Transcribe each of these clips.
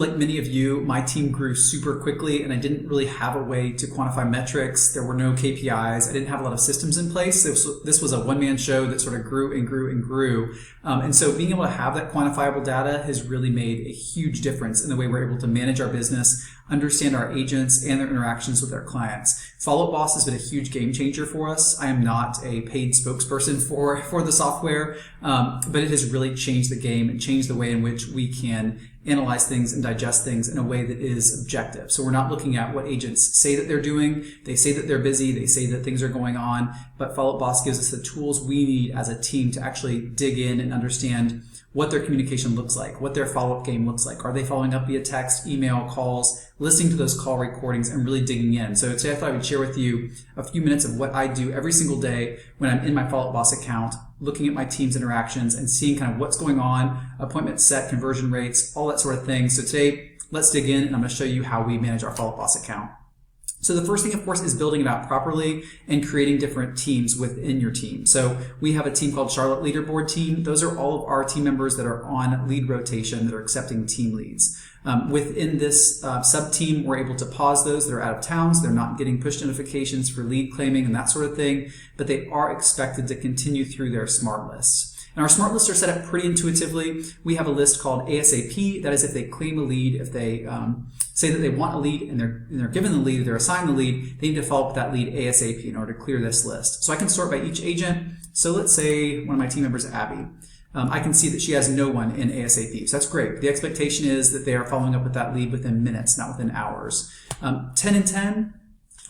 Like many of you, my team grew super quickly and I didn't really have a way to quantify metrics. There were no KPIs. I didn't have a lot of systems in place. This was a one-man show that sort of grew and grew and grew. And so being able to have that quantifiable data has really made a huge difference in the way we're able to manage our business, understand our agents and their interactions with our clients. Follow Up Boss has been a huge game changer for us. I am not a paid spokesperson for the software, but it has really changed the game and changed the way in which we can analyze things and digest things in a way that is objective. So we're not looking at what agents say that they're doing. They say that they're busy. They say that things are going on, but Follow Up Boss gives us the tools we need as a team to actually dig in and understand what their communication looks like, what their follow-up game looks like. Are they following up via text, email, calls, listening to those call recordings and really digging in? So today I thought I would share with you a few minutes of what I do every single day when I'm in my Follow Up Boss account, looking at my team's interactions and seeing kind of what's going on, appointment set, conversion rates, all that sort of thing. So today, let's dig in and I'm going to show you how we manage our Follow Up Boss account. So the first thing, of course, is building it out properly and creating different teams within your team. So we have a team called Charlotte Leaderboard Team. Those are all of our team members that are on lead rotation that are accepting team leads. Within this sub-team, we're able to pause those that are out of town, so they're not getting push notifications for lead claiming and that sort of thing, but they are expected to continue through their smart lists. And our smart lists are set up pretty intuitively. We have a list called ASAP. That is if they claim a lead, if they say that they want a lead and they're given the lead, they're assigned the lead, they need to follow up with that lead ASAP in order to clear this list. So I can sort by each agent. So let's say one of my team members, Abby. I can see that she has no one in ASAP. So that's great. The expectation is that they are following up with that lead within minutes, not within hours. 10 and 10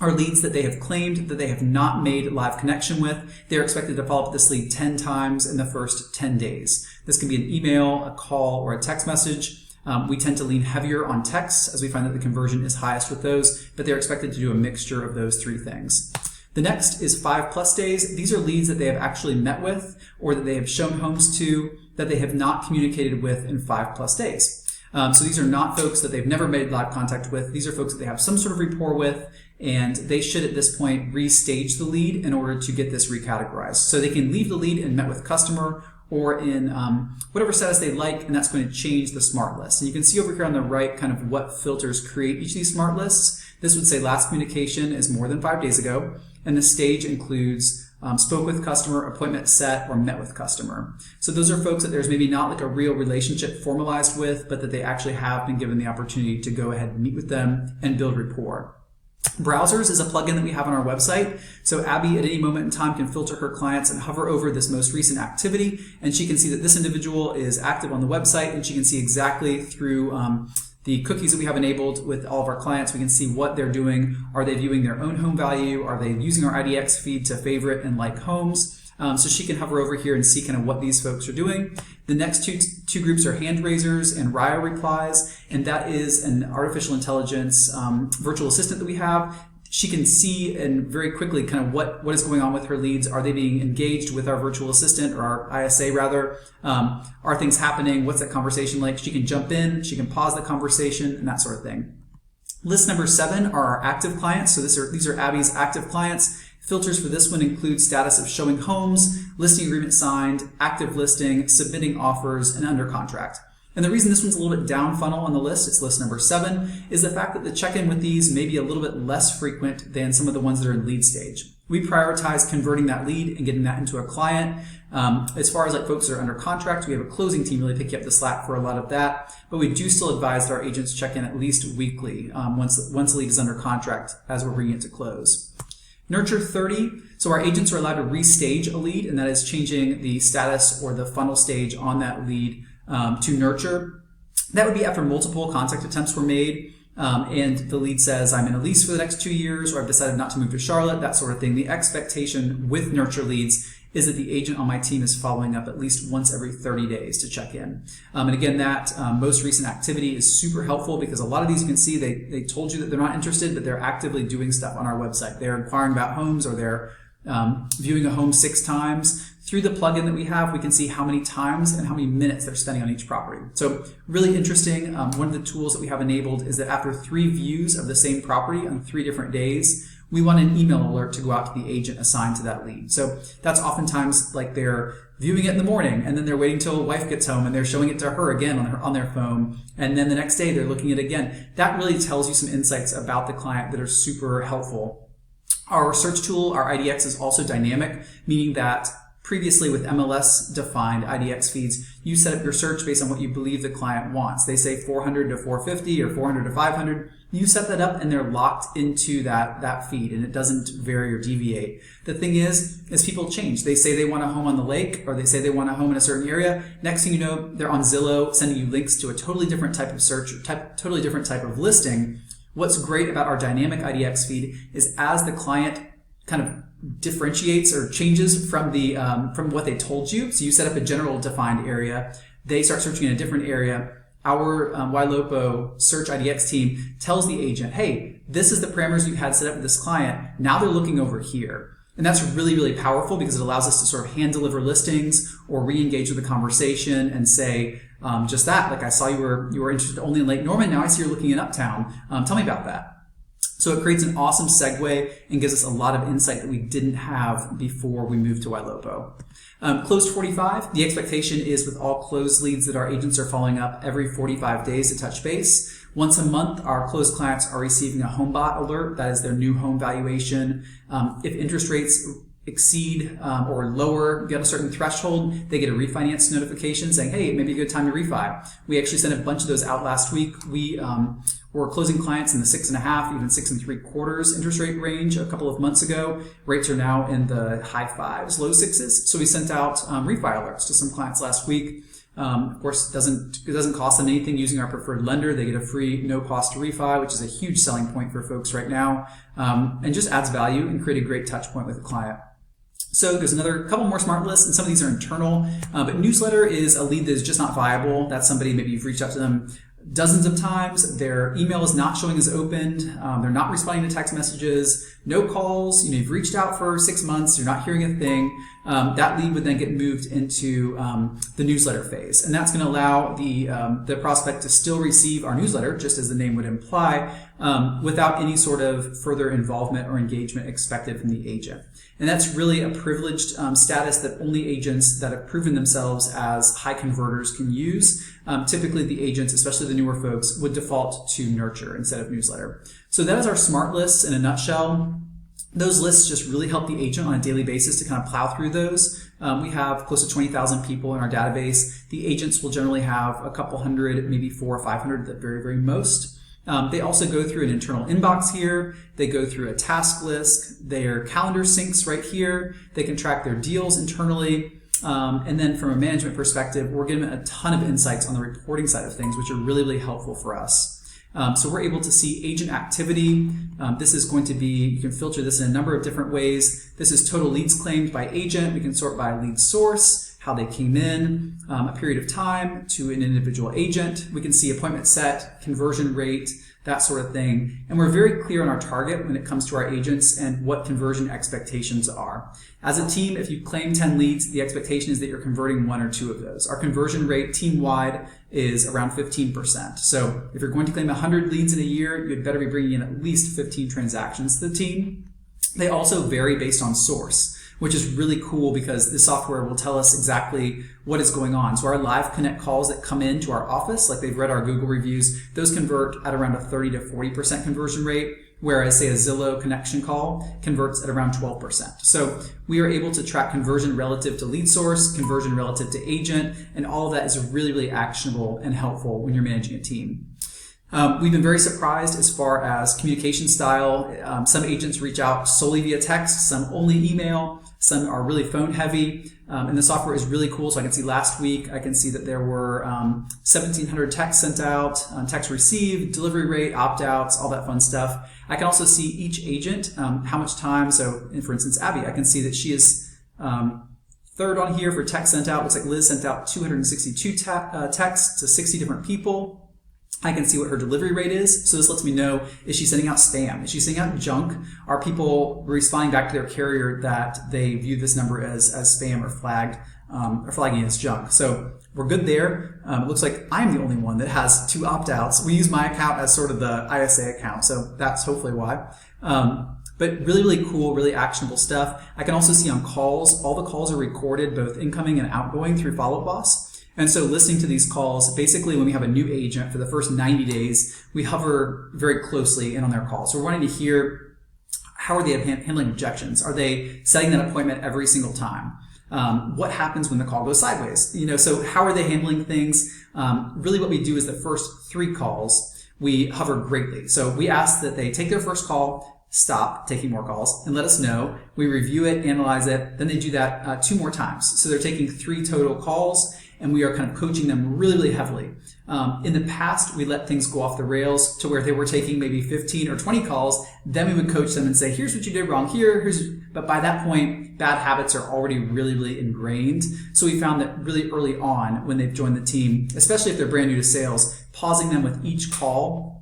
are leads that they have claimed that they have not made live connection with. They're expected to follow up this lead 10 times in the first 10 days. This can be an email, a call, or a text message. We tend to lean heavier on texts as we find that the conversion is highest with those, but they're expected to do a mixture of those three things. The next is 5+ days. These are leads that they have actually met with or that they have shown homes to that they have not communicated with in 5+ days. So these are not folks that they've never made live contact with. These are folks that they have some sort of rapport with, and they should at this point restage the lead in order to get this recategorized. So they can leave the lead in met with customer or in whatever status they like, and that's going to change the smart list. And you can see over here on the right kind of what filters create each of these smart lists. This would say last communication is more than 5 days ago, and the stage includes spoke with customer, appointment set, or met with customer. So those are folks that there's maybe not like a real relationship formalized with, but that they actually have been given the opportunity to go ahead and meet with them and build rapport. Browsers is a plugin that we have on our website. So Abby at any moment in time can filter her clients and hover over this most recent activity, and she can see that this individual is active on the website, and she can see exactly through the cookies that we have enabled with all of our clients. We can see what they're doing. Are they viewing their own home value? Are they using our IDX feed to favorite and like homes? So she can hover over here and see kind of what these folks are doing. The next two groups are hand raisers and Raya replies, and that is an artificial intelligence virtual assistant that we have. She can see and very quickly kind of what is going on with her leads. Are they being engaged with our virtual assistant or our ISA rather? Are things happening? What's that conversation like? She can jump in, she can pause the conversation and that sort of thing. List number 7 are our active clients. So these are Abby's active clients. Filters for this one include status of showing homes, listing agreement signed, active listing, submitting offers, and under contract. And the reason this one's a little bit down funnel on the list, it's list number 7, is the fact that the check-in with these may be a little bit less frequent than some of the ones that are in lead stage. We prioritize converting that lead and getting that into a client. As far as like folks that are under contract, we have a closing team really picking up the slack for a lot of that, but we do still advise that our agents check in at least weekly once the lead is under contract as we're bringing it to close. Nurture 30, so our agents are allowed to restage a lead, and that is changing the status or the funnel stage on that lead to nurture. That would be after multiple contact attempts were made and the lead says, I'm in a lease for the next 2 years, or I've decided not to move to Charlotte, that sort of thing. The expectation with nurture leads is that the agent on my team is following up at least once every 30 days to check in. And again, that most recent activity is super helpful because a lot of these you can see they told you that they're not interested, but they're actively doing stuff on our website. They're inquiring about homes or they're viewing a home 6 times. Through the plugin that we have, we can see how many times and how many minutes they're spending on each property. So really interesting. One of the tools that we have enabled is that after 3 views of the same property on 3 different days, we want an email alert to go out to the agent assigned to that lead. So that's oftentimes like they're viewing it in the morning, and then they're waiting till wife gets home and they're showing it to her again on their phone, and then the next day they're looking at it again. That really tells you some insights about the client that are super helpful. Our search tool, our IDX, is also dynamic, meaning that previously with MLS defined IDX feeds, you set up your search based on what you believe the client wants. They say 400 to 450 or 400 to 500. You set that up and they're locked into that feed, and it doesn't vary or deviate. The thing is people change. They say they want a home on the lake, or they say they want a home in a certain area. Next thing you know, they're on Zillow sending you links to a totally different type of search, totally different type of listing. What's great about our dynamic IDX feed is as the client kind of differentiates or changes from what they told you. So you set up a general defined area, they start searching in a different area. Our YLOPO search IDX team tells the agent, hey, this is the parameters you had set up with this client. Now they're looking over here. And that's really, really powerful because it allows us to sort of hand deliver listings or re-engage with the conversation and say just that, like I saw you were interested only in Lake Norman. Now I see you're looking in Uptown. Tell me about that. So it creates an awesome segue and gives us a lot of insight that we didn't have before we moved to YLOPO. Closed 45, the expectation is with all closed leads that our agents are following up every 45 days to touch base. Once a month, our closed clients are receiving a HomeBot alert. That is their new home valuation. If interest rates exceed or lower, get a certain threshold, they get a refinance notification saying, hey, it may be a good time to refi. We actually sent a bunch of those out last week. We were closing clients in the 6.5%, even 6.75% interest rate range a couple of months ago. Rates are now in the high 5s, low 6s. So we sent out refi alerts to some clients last week. Of course, it doesn't cost them anything using our preferred lender. They get a free no-cost refi, which is a huge selling point for folks right now, and just adds value and create a great touch point with the client. So there's another couple more smart lists, and some of these are internal, but newsletter is a lead that is just not viable. That's somebody, maybe you've reached out to them dozens of times, their email is not showing as opened, they're not responding to text messages, no calls, you've reached out for 6 months, you're not hearing a thing. That lead would then get moved into the newsletter phase, and that's going to allow the prospect to still receive our newsletter, just as the name would imply, without any sort of further involvement or engagement expected from the agent. And that's really a privileged status that only agents that have proven themselves as high converters can use. Typically the agents, especially the newer folks, would default to nurture instead of newsletter. So that is our smart lists in a nutshell. Those lists just really help the agent on a daily basis to kind of plow through those. We have close to 20,000 people in our database. The agents will generally have a couple hundred, maybe 400 or 500 at the very, very most. They also go through an internal inbox here. They go through a task list. Their calendar syncs right here. They can track their deals internally. And then from a management perspective, we're getting a ton of insights on the reporting side of things, which are really, really helpful for us. So we're able to see agent activity. This is going to be, you can filter this in a number of different ways. This is total leads claimed by agent. We can sort by lead source, how they came in, a period of time to an individual agent. We can see appointment set, conversion rate, that sort of thing. And we're very clear on our target when it comes to our agents and what conversion expectations are. As a team, if you claim 10 leads, the expectation is that you're converting 1 or 2 of those. Our conversion rate team-wide is around 15%. So if you're going to claim 100 leads in a year, you'd better be bringing in at least 15 transactions to the team. They also vary based on source, which is really cool because the software will tell us exactly what is going on. So our live connect calls that come into our office, like they've read our Google reviews, those convert at around a 30 to 40% conversion rate, whereas say a Zillow connection call converts at around 12%. So we are able to track conversion relative to lead source, conversion relative to agent, and all of that is really, really actionable and helpful when you're managing a team. We've been very surprised as far as communication style. Some agents reach out solely via text, some only email, some are really phone heavy, and the software is really cool. So I can see last week, I can see that there were 1,700 texts sent out, text received, delivery rate, opt-outs, all that fun stuff. I can also see each agent, how much time. So for instance, Abby, I can see that she is third on here for text sent out. Looks like Liz sent out 262 texts to 60 different people. I can see what her delivery rate is. So this lets me know, is she sending out spam? Is she sending out junk? Are people responding back to their carrier that they view this number as spam or flagging as junk? So we're good there. It looks like I'm the only one that has 2 opt-outs. We use my account as sort of the ISA account, so that's hopefully why. But really, really cool, really actionable stuff. I can also see on calls, all the calls are recorded, both incoming and outgoing through Follow Up Boss. And so listening to these calls, basically when we have a new agent for the first 90 days, we hover very closely in on their call. So we're wanting to hear, how are they handling objections? Are they setting that appointment every single time? What happens when the call goes sideways? So how are they handling things? Really what we do is the first 3 calls, we hover greatly. So we ask that they take their first call, stop taking more calls, and let us know. We review it, analyze it, then they do that 2 more times. So they're taking 3 total calls, and we are kind of coaching them really, really heavily. In the past, we let things go off the rails to where they were taking maybe 15 or 20 calls. Then we would coach them and say, here's what you did wrong here. But by that point, bad habits are already really, really ingrained. So we found that really early on when they've joined the team, especially if they're brand new to sales, pausing them with each call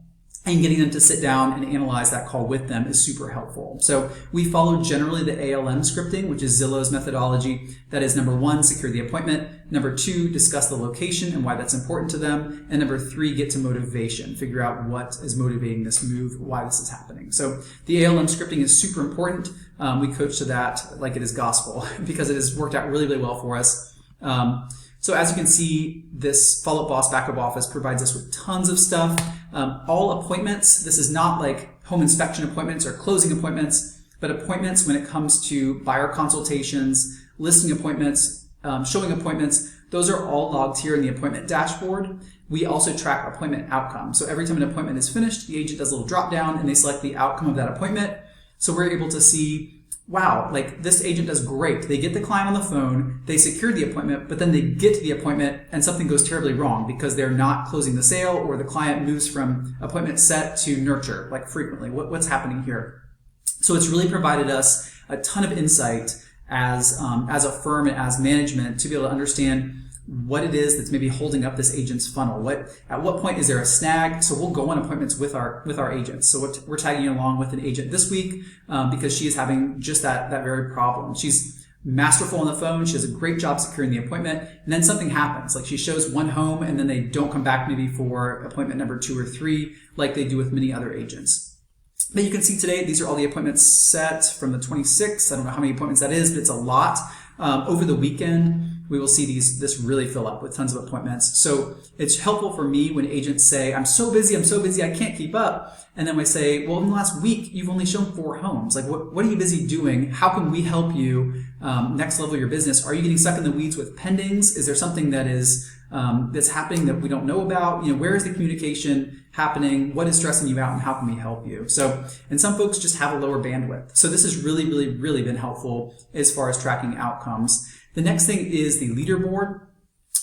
and getting them to sit down and analyze that call with them is super helpful. So we follow generally the ALM scripting, which is Zillow's methodology. That is, number 1, secure the appointment. Number 2, discuss the location and why that's important to them. And number 3, get to motivation. Figure out what is motivating this move, why this is happening. So the ALM scripting is super important. We coach to that like it is gospel because it has worked out really, really well for us. So as you can see, this Follow Up Boss Backup Office provides us with tons of stuff. All appointments, this is not like home inspection appointments or closing appointments, but appointments when it comes to buyer consultations, listing appointments, showing appointments, those are all logged here in the appointment dashboard. We also track appointment outcome. So every time an appointment is finished, the agent does a little drop down and they select the outcome of that appointment. So we're able to see, wow, like this agent does great. They get the client on the phone, they secure the appointment, but then they get to the appointment and something goes terribly wrong because they're not closing the sale or the client moves from appointment set to nurture, like frequently. What's happening here? So it's really provided us a ton of insight as a firm and as management to be able to understand what it is that's maybe holding up this agent's funnel. At what point is there a snag? So we'll go on appointments with our agents. So we're tagging along with an agent this week because she is having just that very problem. She's masterful on the phone. She does a great job securing the appointment. And then something happens. Like she shows one home and then they don't come back maybe for appointment number 2 or 3 like they do with many other agents. But you can see today, these are all the appointments set from the 26th. I don't know how many appointments that is, but it's a lot. Over the weekend, we will see this really fill up with tons of appointments. So it's helpful for me when agents say, I'm so busy, I can't keep up. And then we say, well, in the last week, you've only shown 4 homes. Like, what are you busy doing? How can we help you next level your business? Are you getting stuck in the weeds with pendings? Is there something that is that's happening that we don't know about? Where is the communication happening? What is stressing you out and how can we help you? So, and some folks just have a lower bandwidth. So this has really, really, really been helpful as far as tracking outcomes. The next thing is the leaderboard.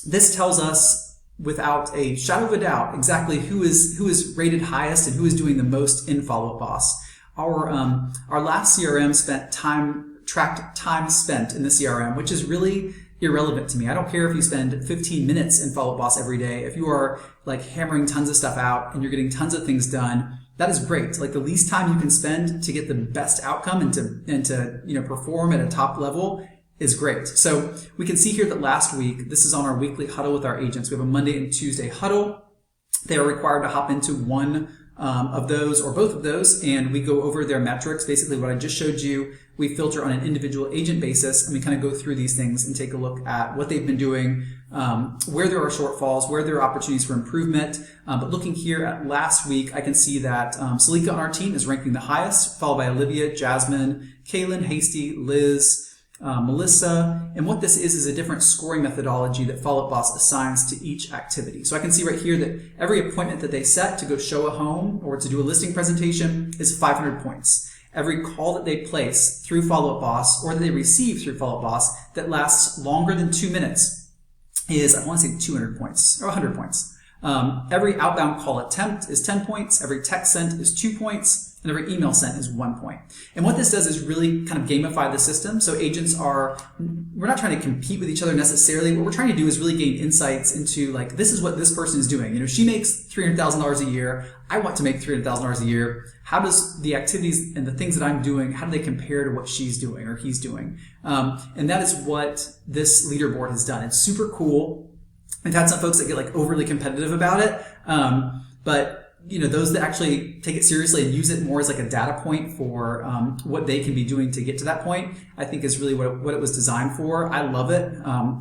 This tells us without a shadow of a doubt exactly who is rated highest and who is doing the most in Follow Up Boss. Our last CRM tracked time spent in the CRM, which is really irrelevant to me. I don't care if you spend 15 minutes in Follow Up Boss every day. If you are like hammering tons of stuff out and you're getting tons of things done, that is great. Like the least time you can spend to get the best outcome and to perform at a top level is great. So we can see here that last week, this is on our weekly huddle with our agents. We have a Monday and Tuesday huddle. They are required to hop into one of those or both of those, and we go over their metrics. Basically what I just showed you, we filter on an individual agent basis, and we kind of go through these things and take a look at what they've been doing, where there are shortfalls, where there are opportunities for improvement. But looking here at last week, I can see that Salika on our team is ranking the highest, followed by Olivia, Jasmine, Kaylin, Hasty, Liz, Melissa, and what this is a different scoring methodology that Follow Up Boss assigns to each activity. So I can see right here that every appointment that they set to go show a home or to do a listing presentation is 500 points. Every call that they place through Follow Up Boss or that they receive through Follow Up Boss that lasts longer than 2 minutes is, I want to say 200 points or 100 points. Every outbound call attempt is 10 points. Every text sent is 2 points. And every email sent is 1 point. And what this does is really kind of gamify the system. So agents we're not trying to compete with each other necessarily. What we're trying to do is really gain insights into like, this is what this person is doing. She makes $300,000 a year. I want to make $300,000 a year. How does the activities and the things that I'm doing, how do they compare to what she's doing or he's doing? And that is what this leaderboard has done. It's super cool. I've had some folks that get like overly competitive about it. But those that actually take it seriously and use it more as like a data point for what they can be doing to get to that point, I think is really what it was designed for. I love it.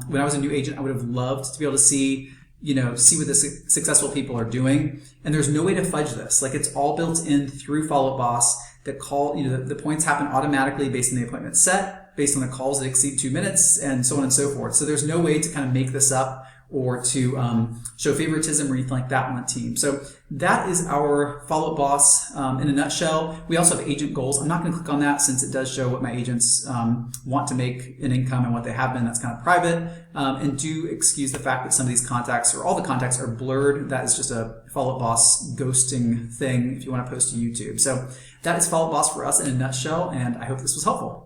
When I was a new agent, I would have loved to be able to see what the successful people are doing. And there's no way to fudge this. Like, it's all built in through Follow Up Boss. The points happen automatically based on the appointment set, based on the calls that exceed 2 minutes, and so on and so forth. So there's no way to kind of make this up or to show favoritism or anything like that on a team. So that is our Follow Up Boss in a nutshell. We also have agent goals. I'm not going to click on that since it does show what my agents want to make in income and what they have been. That's kind of private. And do excuse the fact that some of these contacts, or all the contacts, are blurred. That is just a Follow Up Boss ghosting thing if you want to post to YouTube. So that is Follow Up Boss for us in a nutshell, and I hope this was helpful.